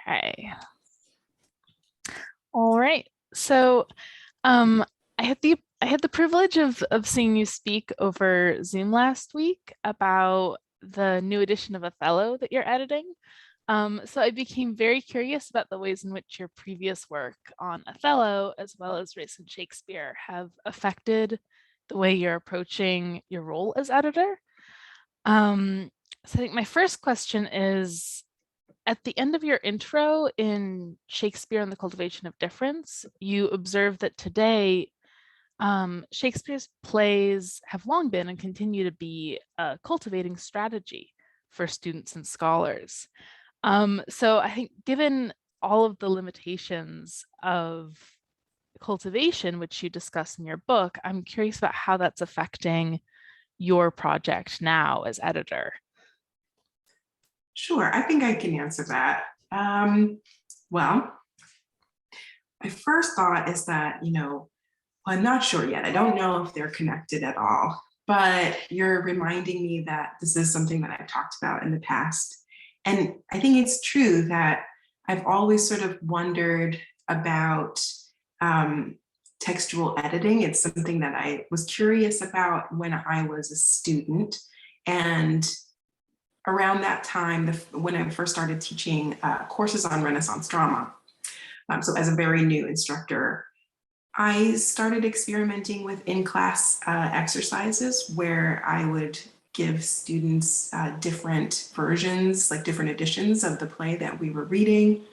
Okay. All right. So um, I had the privilege of seeing you speak over Zoom last week about the new edition of Othello that you're editing. So I became very curious about the ways in which your previous work on Othello, as well as recent Shakespeare, have affected the way you're approaching your role as editor. Um, so I think my first question is, at the end of your intro in Shakespeare and the Cultivation of Difference, you observe that today Shakespeare's plays have long been and continue to be a cultivating strategy for students and scholars. So I think given all of the limitations of cultivation, which you discuss in your book, I'm curious about how that's affecting your project now as editor. Sure, I think I can answer that. Well, my first thought is that, I'm not sure yet. I don't know if they're connected at all, but you're reminding me that this is something that I've talked about in the past. And I think it's true that I've always sort of wondered about textual editing. It's something that I was curious about when I was a student. And around that time, when I first started teaching courses on Renaissance drama, so as a very new instructor, I started experimenting with in-class exercises where I would give students different versions, like different editions of the play that we were reading.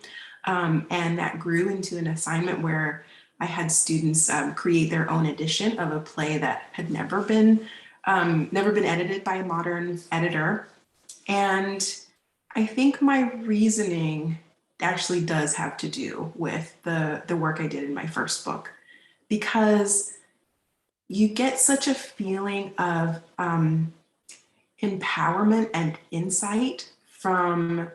And that grew into an assignment where I had students create their own edition of a play that had never been edited by a modern editor. And I think my reasoning actually does have to do with the work I did in my first book, because you get such a feeling of empowerment and insight from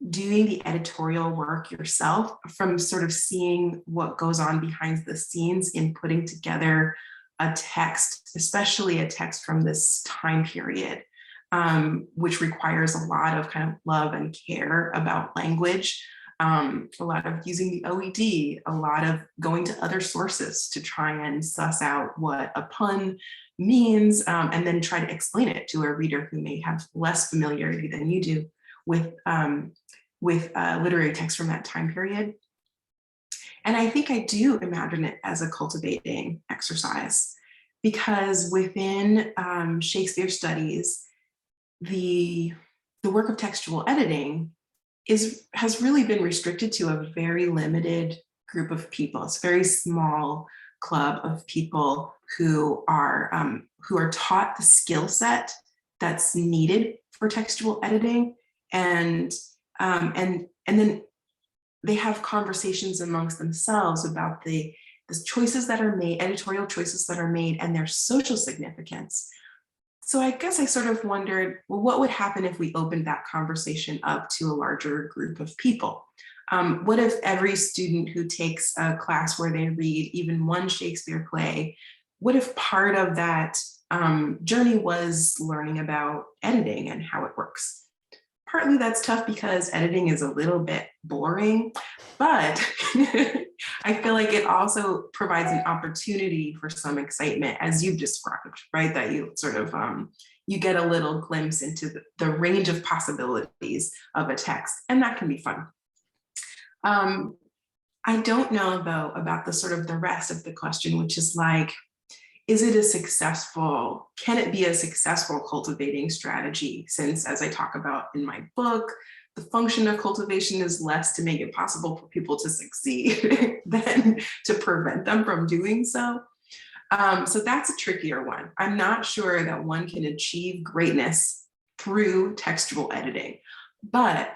doing the editorial work yourself, from sort of seeing what goes on behind the scenes in putting together a text, especially a text from this time period, which requires a lot of kind of love and care about language, a lot of using the OED, a lot of going to other sources to try and suss out what a pun means, and then try to explain it to a reader who may have less familiarity than you do with literary text from that time period. And I think I do imagine it as a cultivating exercise, because within Shakespeare studies, the work of textual editing has really been restricted to a very limited group of people. It's a very small club of people who are taught the skill set that's needed for textual editing, and then they have conversations amongst themselves about the choices that are made, editorial choices that are made, and their social significance. So I guess I sort of wondered, well, what would happen if we opened that conversation up to a larger group of people? What if every student who takes a class where they read even one Shakespeare play, what if part of that journey was learning about editing and how it works? Partly that's tough because editing is a little bit boring, but I feel like it also provides an opportunity for some excitement, as you've described, right? That you sort of, you get a little glimpse into the range of possibilities of a text, and that can be fun. I don't know though about the sort of the rest of the question, which is like, can it be a successful cultivating strategy? Since, as I talk about in my book, the function of cultivation is less to make it possible for people to succeed than to prevent them from doing so. So that's a trickier one. I'm not sure that one can achieve greatness through textual editing, but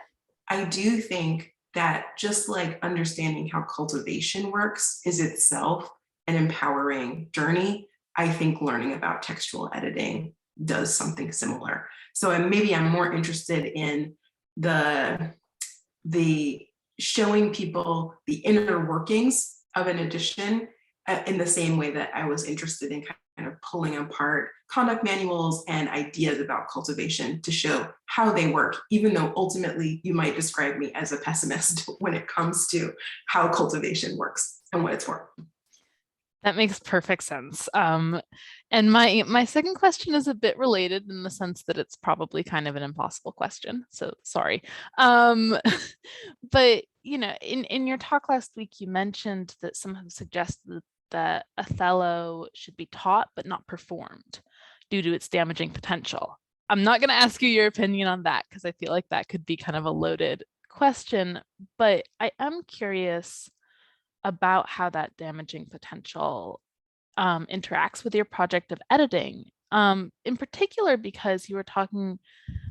I do think that just like understanding how cultivation works is itself an empowering journey, I think learning about textual editing does something similar. So maybe I'm more interested in the showing people the inner workings of an edition in the same way that I was interested in kind kind of pulling apart conduct manuals and ideas about cultivation to show how they work, even though ultimately you might describe me as a pessimist when it comes to how cultivation works and what it's for. That makes perfect sense. And my second question is a bit related in the sense that it's probably kind of an impossible question. So sorry. But in your talk last week, you mentioned that some have suggested that Othello should be taught but not performed due to its damaging potential. I'm not going to ask you your opinion on that because I feel like that could be kind of a loaded question, but I am curious about how that damaging potential interacts with your project of editing, in particular because you were talking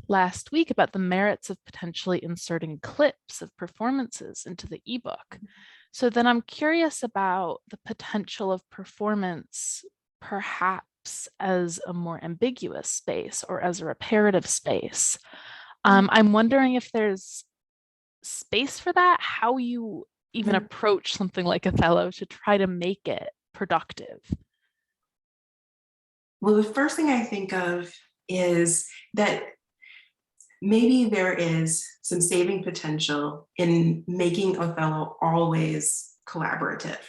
last week about the merits of potentially inserting clips of performances into the ebook. So then I'm curious about the potential of performance, perhaps as a more ambiguous space or as a reparative space. I'm wondering if there's space for that, how you even approach something like Othello to try to make it productive. Well, the first thing I think of is that maybe there is some saving potential in making Othello always collaborative.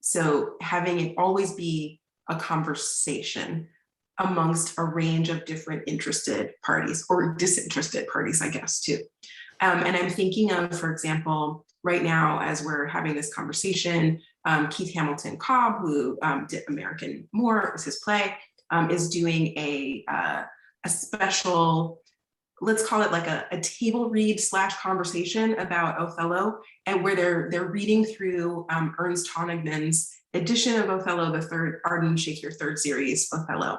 So having it always be a conversation amongst a range of different interested parties or disinterested parties, I guess, too. And I'm thinking of, for example, right now, as we're having this conversation, Keith Hamilton Cobb, who did American More, was his play, is doing a special, let's call it like a table read / conversation about Othello, and where they're reading through Ernst Honigman's edition of Othello, the third Arden Shakespeare third series Othello.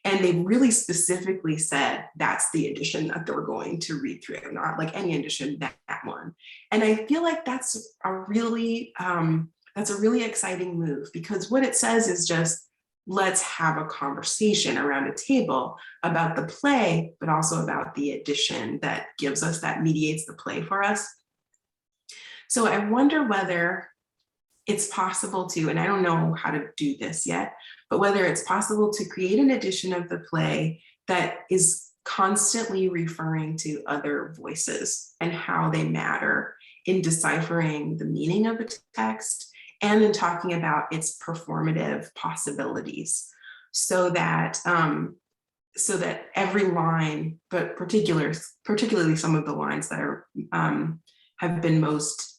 And they really specifically said that's the edition that they're going to read through, not like any edition, that one. And I feel like that's a really exciting move, because what it says is just, let's have a conversation around a table about the play, but also about the edition that gives us, that mediates the play for us. So I wonder whether it's possible to, and I don't know how to do this yet, but whether it's possible to create an edition of the play that is constantly referring to other voices and how they matter in deciphering the meaning of the text and in talking about its performative possibilities, so that every line, but particularly some of the lines that are have been most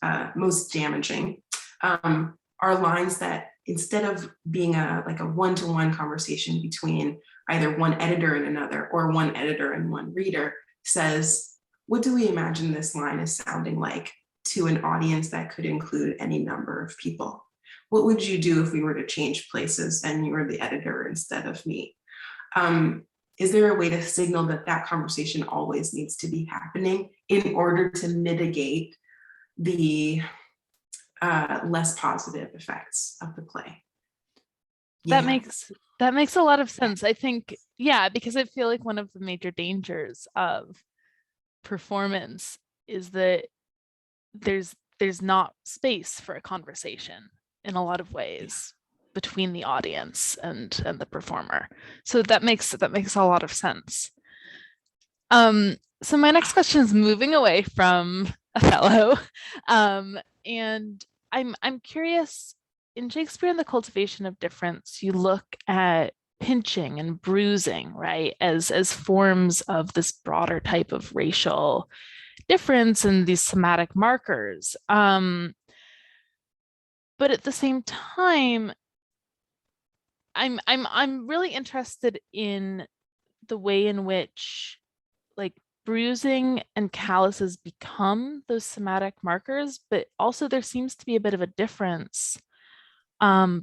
damaging, are lines that, instead of being a one-to-one conversation between either one editor and another, or one editor and one reader, says, what do we imagine this line is sounding like to an audience that could include any number of people? What would you do if we were to change places and you were the editor instead of me? Is there a way to signal that that conversation always needs to be happening in order to mitigate the less positive effects of the play? Yeah. That makes a lot of sense. I think, yeah, because I feel like one of the major dangers of performance is that there's not space for a conversation in a lot of ways between the audience and the performer. So that makes a lot of sense. So my next question is moving away from Othello, and I'm curious, in Shakespeare and the Cultivation of Difference, you look at pinching and bruising, right, as forms of this broader type of racial difference and these somatic markers. But at the same time, I'm really interested in the way in which, like, bruising and calluses become those somatic markers, but also there seems to be a bit of a difference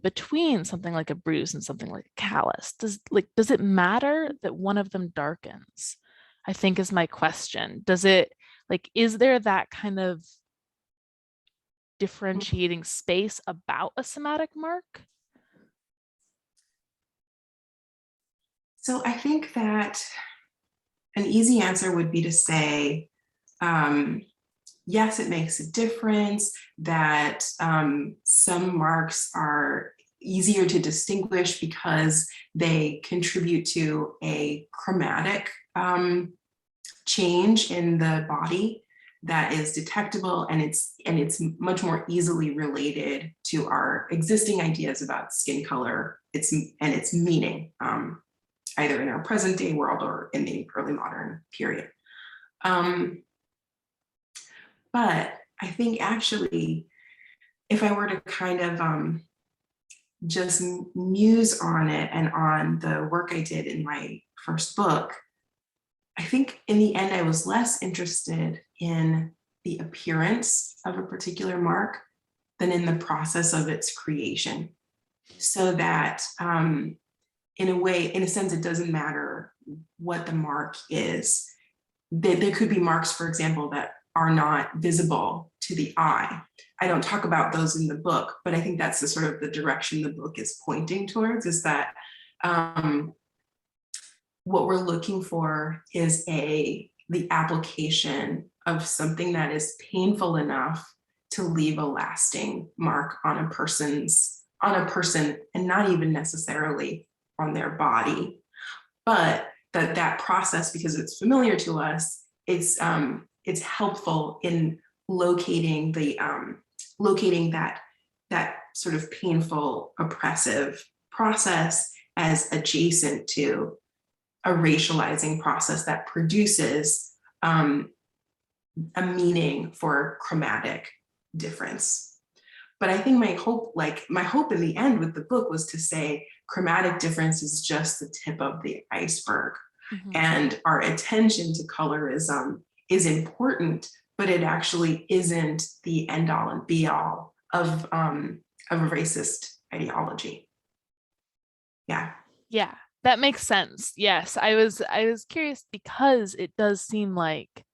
between something like a bruise and something like a callus. Does it matter that one of them darkens? I think is my question. Is there that kind of differentiating space about a somatic mark? So I think that an easy answer would be to say, yes, it makes a difference that some marks are easier to distinguish because they contribute to a chromatic change in the body that is detectable, and it's much more easily related to our existing ideas about skin color, its meaning, either in our present day world or in the early modern period. But I think actually, if I were to kind of just muse on it and on the work I did in my first book, I think in the end, I was less interested in the appearance of a particular mark than in the process of its creation. So that in a sense, it doesn't matter what the mark is. There could be marks, for example, that are not visible to the eye. I don't talk about those in the book, but I think that's the sort of the direction the book is pointing towards, is that what we're looking for is the application of something that is painful enough to leave a lasting mark on a person, and not even necessarily on their body, but that process, because it's familiar to us, it's helpful in locating that sort of painful, oppressive process as adjacent to a racializing process that produces a meaning for chromatic difference. But I think my hope in the end with the book was to say chromatic difference is just the tip of the iceberg. Mm-hmm. And our attention to colorism is important, but it actually isn't the end all and be all of a racist ideology. Yeah. Yeah, that makes sense. Yes, I was curious because it does seem like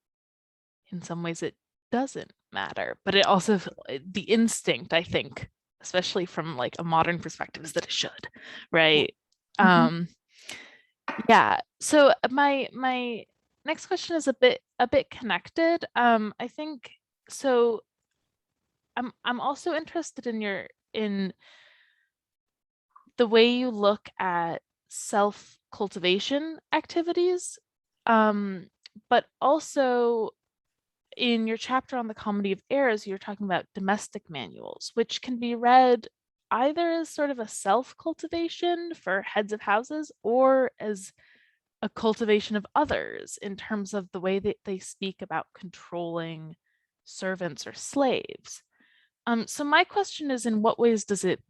in some ways it doesn't matter, but it also, the instinct, I think, especially from like a modern perspective, is that it should, right? Mm-hmm. Yeah. So my next question is a bit connected. I think so. I'm also interested in the way you look at self-cultivation activities, but also in your chapter on the comedy of errors, you're talking about domestic manuals, which can be read either as sort of a self-cultivation for heads of houses or as a cultivation of others in terms of the way that they speak about controlling servants or slaves. So my question is, in what ways does it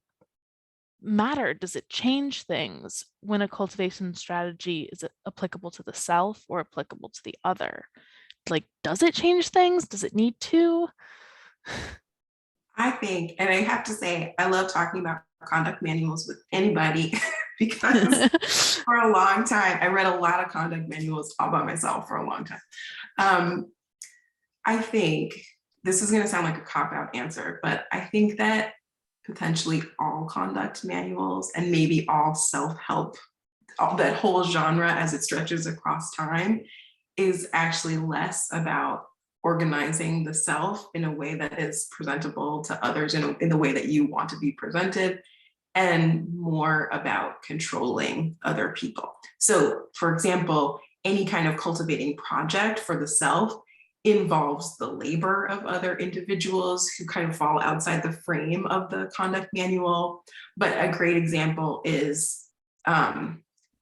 matter? Does it change things when a cultivation strategy is applicable to the self or applicable to the other? Like, does it change things? Does it need to? I think, and I have to say, I love talking about conduct manuals with anybody because for a long time, I read a lot of conduct manuals all by myself for a long time. I think this is going to sound like a cop-out answer, but I think that potentially all conduct manuals and maybe all self-help, that whole genre as it stretches across time, is actually less about organizing the self in a way that is presentable to others in the way that you want to be presented, and more about controlling other people. So, for example, any kind of cultivating project for the self involves the labor of other individuals who kind of fall outside the frame of the conduct manual. But a great example is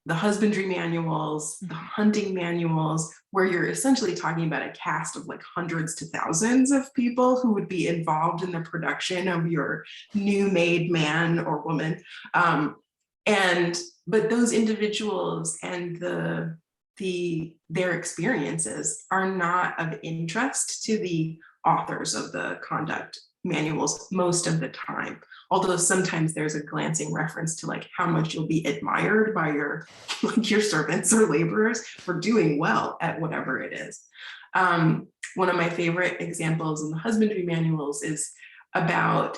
the husbandry manuals, the hunting manuals, where you're essentially talking about a cast of like hundreds to thousands of people who would be involved in the production of your new made man or woman. But those individuals and their experiences are not of interest to the authors of the conduct manuals most of the time. Although sometimes there's a glancing reference to like how much you'll be admired by your servants or laborers for doing well at whatever it is. One of my favorite examples in the husbandry manuals is about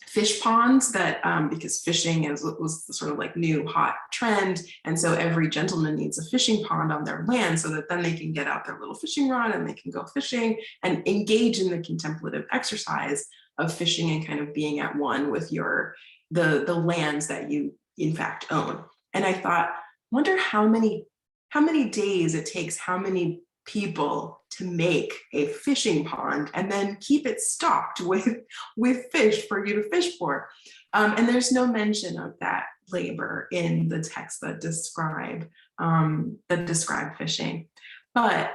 fish ponds that, because fishing was the sort of like new hot trend. And so every gentleman needs a fishing pond on their land so that then they can get out their little fishing rod and they can go fishing and engage in the contemplative exercise of fishing and kind of being at one with your the lands that you in fact own. And I thought, wonder how many days it takes, how many people to make a fishing pond and then keep it stocked with fish for you to fish for. And there's no mention of that labor in the texts that describe fishing. But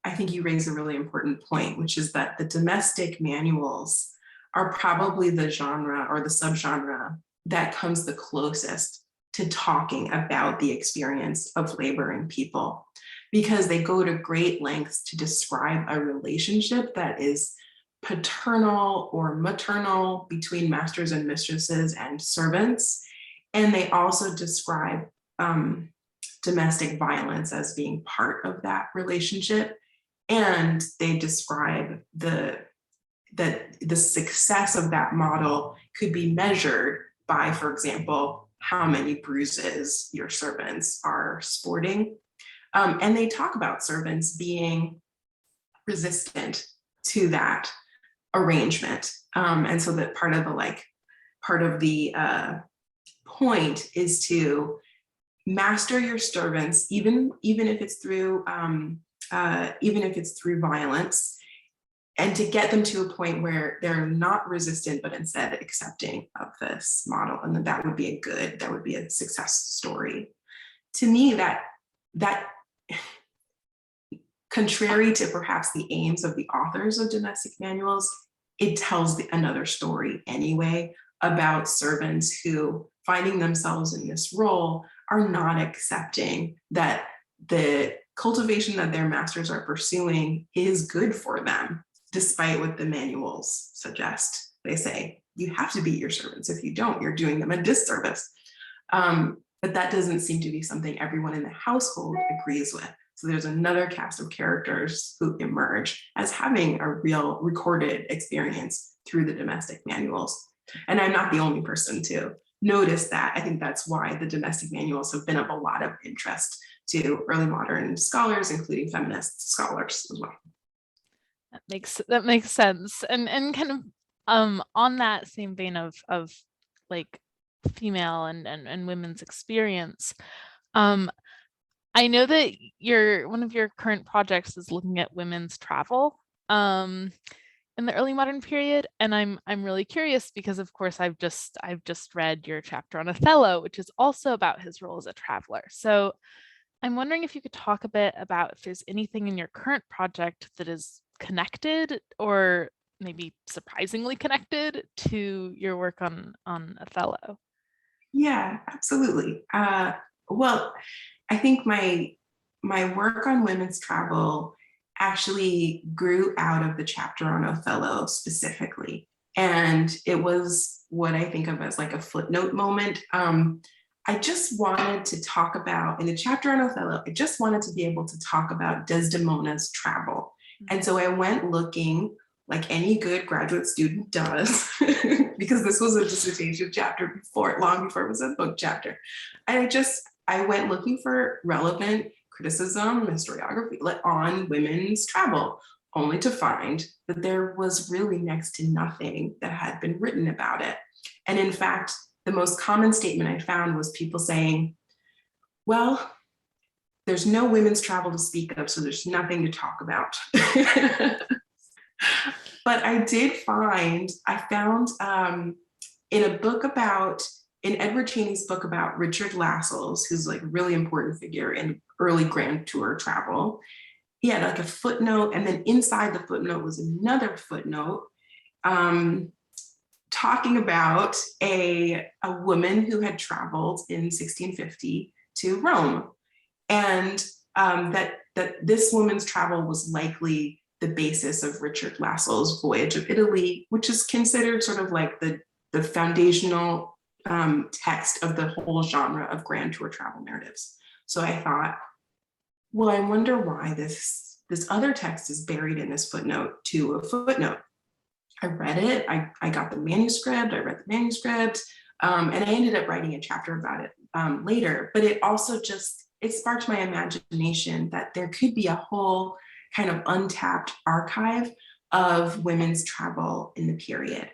I think you raise a really important point, which is that the domestic manuals are probably the genre or the subgenre that comes the closest to talking about the experience of labor and people, because they go to great lengths to describe a relationship that is paternal or maternal between masters and mistresses and servants. And they also describe domestic violence as being part of that relationship. And they describe that the success of that model could be measured by, for example, how many bruises your servants are sporting. And they talk about servants being resistant to that arrangement. And so that part of the point is to master your servants, even if it's through violence, and to get them to a point where they're not resistant, but instead accepting of this model. And that would be a success story. To me, that contrary to perhaps the aims of the authors of domestic manuals, it tells another story anyway about servants who, finding themselves in this role, are not accepting that the cultivation that their masters are pursuing is good for them, despite what the manuals suggest. They say, you have to beat your servants. If you don't, you're doing them a disservice. But that doesn't seem to be something everyone in the household agrees with. So there's another cast of characters who emerge as having a real recorded experience through the domestic manuals. And I'm not the only person to notice that. I think that's why the domestic manuals have been of a lot of interest to early modern scholars, including feminist scholars as well. That makes sense. And kind of on that same vein of like female and women's experience, I know that one of your current projects is looking at women's travel in the early modern period, and I'm really curious because, of course, I've just read your chapter on Othello, which is also about his role as a traveler. So I'm wondering if you could talk a bit about if there's anything in your current project that is connected or maybe surprisingly connected to your work on Othello. Yeah, absolutely. Well, I think my work on women's travel actually grew out of the chapter on Othello specifically. And it was what I think of as like a footnote moment. I just wanted to talk about, in the chapter on Othello, I just wanted to be able to talk about Desdemona's travel. And so I went looking, like any good graduate student does, because this was a dissertation chapter long before it was a book chapter. And I went looking for relevant criticism, historiography on women's travel, only to find that there was really next to nothing that had been written about it. And in fact, the most common statement I found was people saying, well, there's no women's travel to speak of, so there's nothing to talk about. But I found in Edward Cheney's book about Richard Lascelles, who's like a really important figure in early Grand Tour travel, he had like a footnote, and then inside the footnote was another footnote talking about a woman who had traveled in 1650 to Rome, and that this woman's travel was likely the basis of Richard Lascelles' Voyage of Italy, which is considered sort of like the foundational text of the whole genre of Grand Tour travel narratives. So I thought, well, I wonder why this other text is buried in this footnote to a footnote. I read it, I got the manuscript, I read the manuscript, and I ended up writing a chapter about it later. But it also it sparked my imagination that there could be a whole kind of untapped archive of women's travel in the period.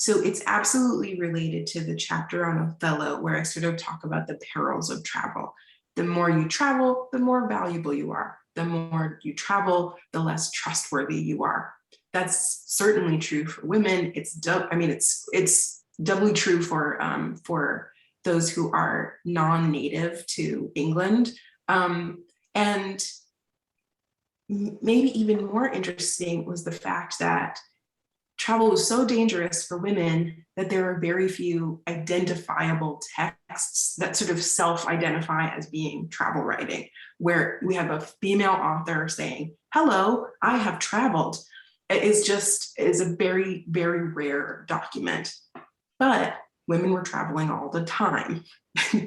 So it's absolutely related to the chapter on Othello, where I sort of talk about the perils of travel. The more you travel, the more valuable you are. The more you travel, the less trustworthy you are. That's certainly true for women. It's doubly true for those who are non-native to England. And maybe even more interesting was the fact that travel was so dangerous for women that there are very few identifiable texts that sort of self-identify as being travel writing, where we have a female author saying, "Hello, I have traveled." It is a very, very rare document. But women were traveling all the time,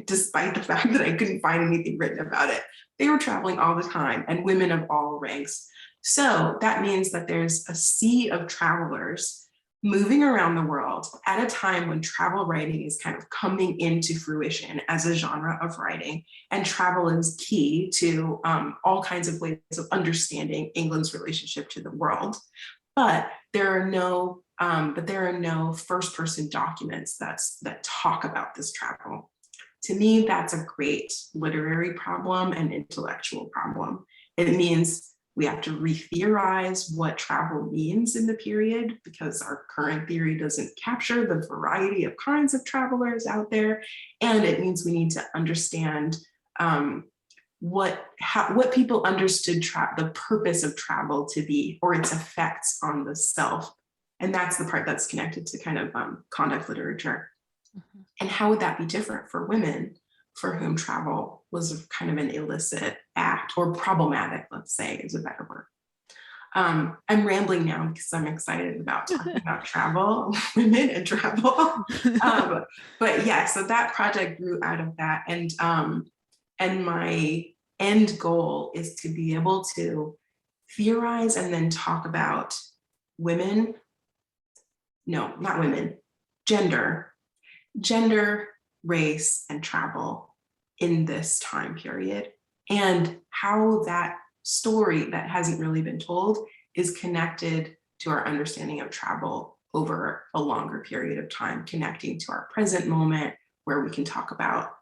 despite the fact that I couldn't find anything written about it. They were traveling all the time, and women of all ranks. So that means that there's a sea of travelers moving around the world at a time when travel writing is kind of coming into fruition as a genre of writing. And travel is key to all kinds of ways of understanding England's relationship to the world. But there are no first-person documents that talk about this travel. To me, that's a great literary problem and intellectual problem. It means we have to re-theorize what travel means in the period, because our current theory doesn't capture the variety of kinds of travelers out there. And it means we need to understand what people understood the purpose of travel to be, or its effects on the self. And that's the part that's connected to kind of conduct literature. Mm-hmm. And how would that be different for women for whom travel was kind of an illicit act, or problematic, let's say, is a better word. I'm rambling now because I'm excited about talking about travel, women and travel. But yeah, so that project grew out of that. And my end goal is to be able to theorize and then talk about gender, race, and travel in this time period, and how that story that hasn't really been told is connected to our understanding of travel over a longer period of time, connecting to our present moment, where we can talk about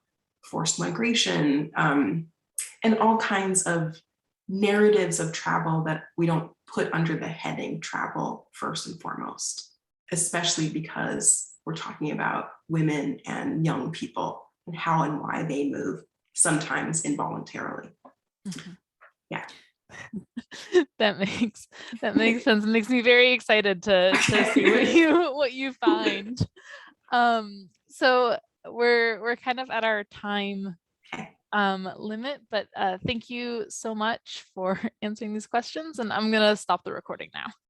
forced migration, and all kinds of narratives of travel that we don't put under the heading travel first and foremost, especially because we're talking about women and young people and how and why they move, sometimes involuntarily. Mm-hmm. Yeah. That makes sense. It makes me very excited to see what you find. So we're kind of at our time limit, but thank you so much for answering these questions, and I'm gonna stop the recording now.